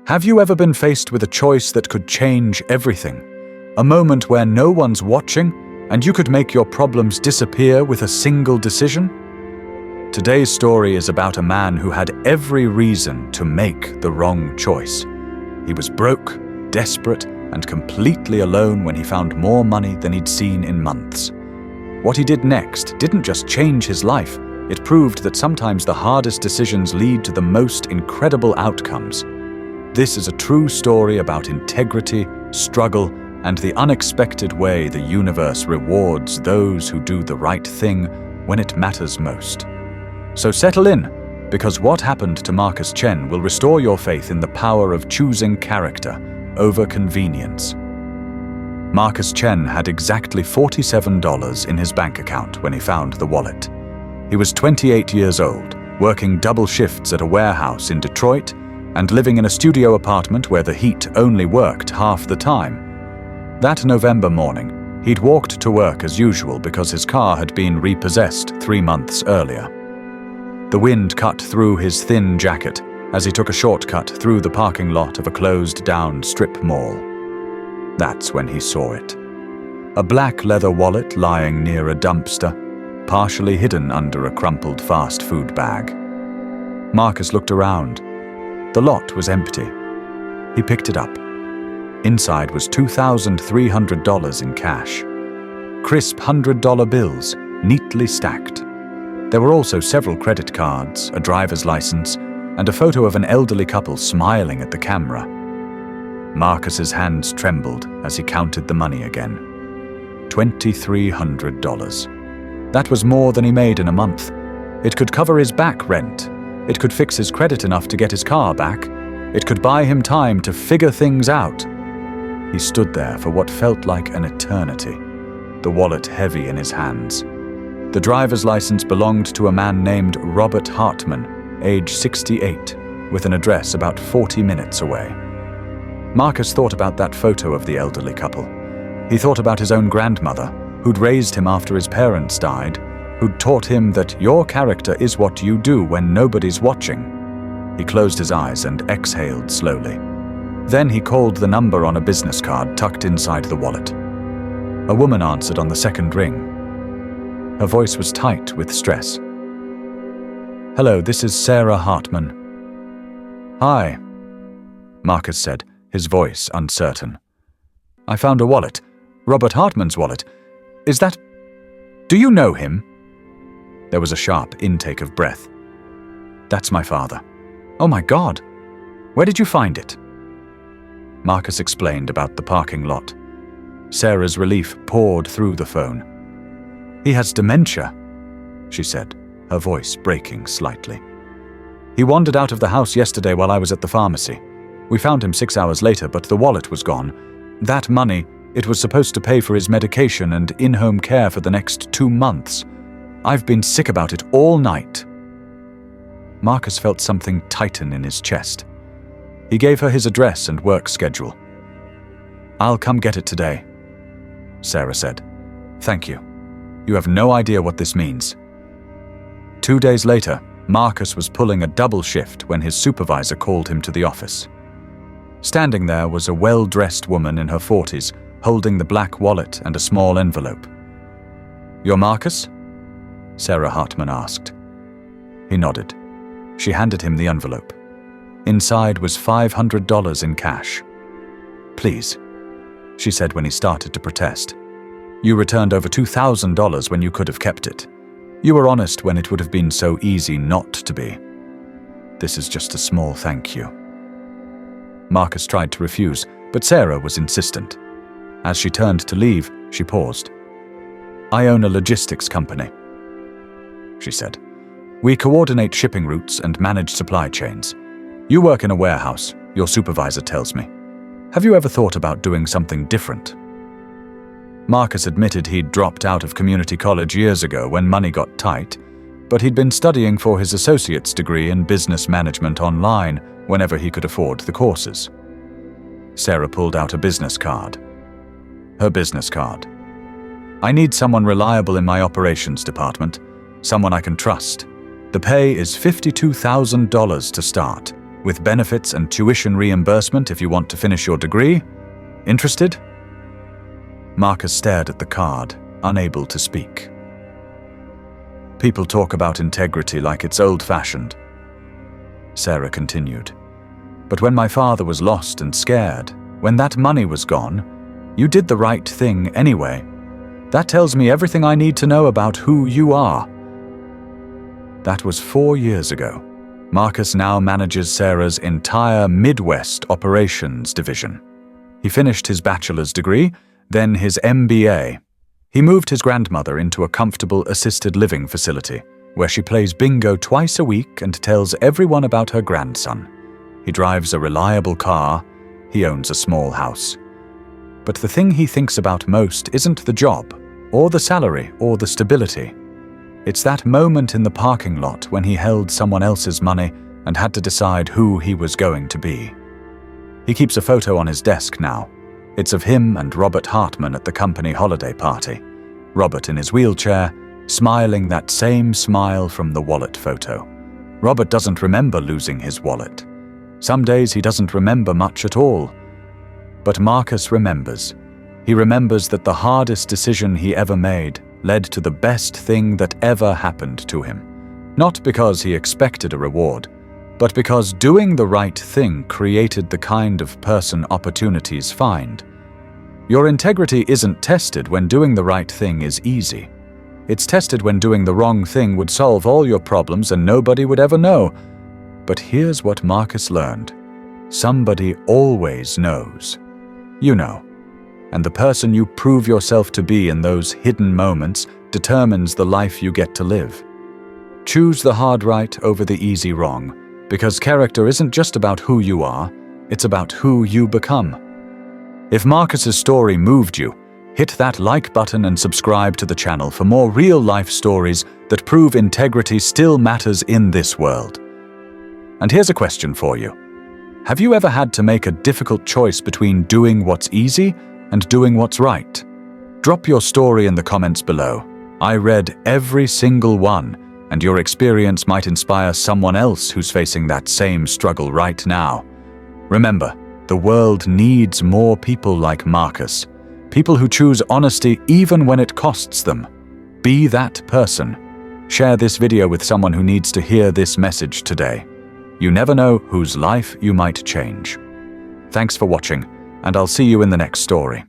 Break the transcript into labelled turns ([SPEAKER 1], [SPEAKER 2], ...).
[SPEAKER 1] Have you ever been faced with a choice that could change everything? A moment where no one's watching and you could make your problems disappear with a single decision? Today's story is about a man who had every reason to make the wrong choice. He was broke, desperate, and completely alone when he found more money than he'd seen in months. What he did next didn't just change his life, it proved that sometimes the hardest decisions lead to the most incredible outcomes. This is a true story about integrity, struggle, and the unexpected way the universe rewards those who do the right thing when it matters most. So settle in, because what happened to Marcus Chen will restore your faith in the power of choosing character over convenience. Marcus Chen had exactly $47 in his bank account when he found the wallet. He was 28 years old, working double shifts at a warehouse in Detroit and living in a studio apartment where the heat only worked half the time. That November morning, he'd walked to work as usual because his car had been repossessed 3 months earlier. The wind cut through his thin jacket as he took a shortcut through the parking lot of a closed-down strip mall. That's when he saw it. A black leather wallet lying near a dumpster, partially hidden under a crumpled fast food bag. Marcus looked around. The lot was empty. He picked it up. Inside was $2,300 in cash. Crisp $100 bills, neatly stacked. There were also several credit cards, a driver's license, and a photo of an elderly couple smiling at the camera. Marcus's hands trembled as he counted the money again. $2,300. That was more than he made in a month. It could cover his back rent. It could fix his credit enough to get his car back. It could buy him time to figure things out. He stood there for what felt like an eternity, the wallet heavy in his hands. The driver's license belonged to a man named Robert Hartman, age 68, with an address about 40 minutes away. Marcus thought about that photo of the elderly couple. He thought about his own grandmother, who'd raised him after his parents died, who'd taught him that your character is what you do when nobody's watching. He closed his eyes and exhaled slowly. Then he called the number on a business card tucked inside the wallet. A woman answered on the second ring. Her voice was tight with stress. "Hello, this is Sarah Hartman." "Hi," Marcus said, his voice uncertain. "I found a wallet. Robert Hartman's wallet. Is that... Do you know him?" There was a sharp intake of breath. "That's my father." "Oh my God! Where did you find it?" Marcus explained about the parking lot. Sarah's relief poured through the phone. "He has dementia," she said, her voice breaking slightly. "He wandered out of the house yesterday while I was at the pharmacy. We found him 6 hours later, but the wallet was gone. That money, it was supposed to pay for his medication and in-home care for the next 2 months. I've been sick about it all night." Marcus felt something tighten in his chest. He gave her his address and work schedule. "I'll come get it today," Sarah said. "Thank you. You have no idea what this means." 2 days later, Marcus was pulling a double shift when his supervisor called him to the office. Standing there was a well-dressed woman in her 40s, holding the black wallet and a small envelope. "You're Marcus?" Sarah Hartman asked. He nodded. She handed him the envelope. Inside was $500 in cash. "Please," she said when he started to protest. "You returned over $2,000 when you could have kept it. You were honest when it would have been so easy not to be. This is just a small thank you." Marcus tried to refuse, but Sarah was insistent. As she turned to leave, she paused. "I own a logistics company," she said. "We coordinate shipping routes and manage supply chains. You work in a warehouse, your supervisor tells me. Have you ever thought about doing something different?" Marcus admitted he'd dropped out of community college years ago when money got tight, but he'd been studying for his associate's degree in business management online whenever he could afford the courses. Sarah pulled out a business card. Her business card. "I need someone reliable in my operations department, someone I can trust. The pay is $52,000 to start. with benefits and tuition reimbursement if you want to finish your degree. Interested?" Marcus stared at the card, unable to speak. "People talk about integrity like it's old-fashioned," Sarah continued. "But when my father was lost and scared, when that money was gone, you did the right thing anyway. That tells me everything I need to know about who you are." That was 4 years ago. Marcus now manages Sarah's entire Midwest operations division. He finished his bachelor's degree, then his MBA. He moved his grandmother into a comfortable assisted living facility, where she plays bingo twice a week and tells everyone about her grandson. He drives a reliable car. He owns a small house. But the thing he thinks about most isn't the job, or the salary, or the stability. It's that moment in the parking lot when he held someone else's money and had to decide who he was going to be. He keeps a photo on his desk now. It's of him and Robert Hartman at the company holiday party. Robert in his wheelchair, smiling that same smile from the wallet photo. Robert doesn't remember losing his wallet. Some days he doesn't remember much at all. But Marcus remembers. He remembers that the hardest decision he ever made led to the best thing that ever happened to him. Not because he expected a reward, but because doing the right thing created the kind of person opportunities find. Your integrity isn't tested when doing the right thing is easy. It's tested when doing the wrong thing would solve all your problems and nobody would ever know. But here's what Marcus learned. Somebody always knows. You know. And the person you prove yourself to be in those hidden moments determines the life you get to live. Choose the hard right over the easy wrong, because character isn't just about who you are, it's about who you become. If Marcus's story moved you, hit that like button and subscribe to the channel for more real-life stories that prove integrity still matters in this world. And here's a question for you. Have you ever had to make a difficult choice between doing what's easy and doing what's right? Drop your story in the comments below. I read every single one, and your experience might inspire someone else who's facing that same struggle right now. Remember, the world needs more people like Marcus. People who choose honesty even when it costs them. Be that person. Share this video with someone who needs to hear this message today. You never know whose life you might change. Thanks for watching, and I'll see you in the next story.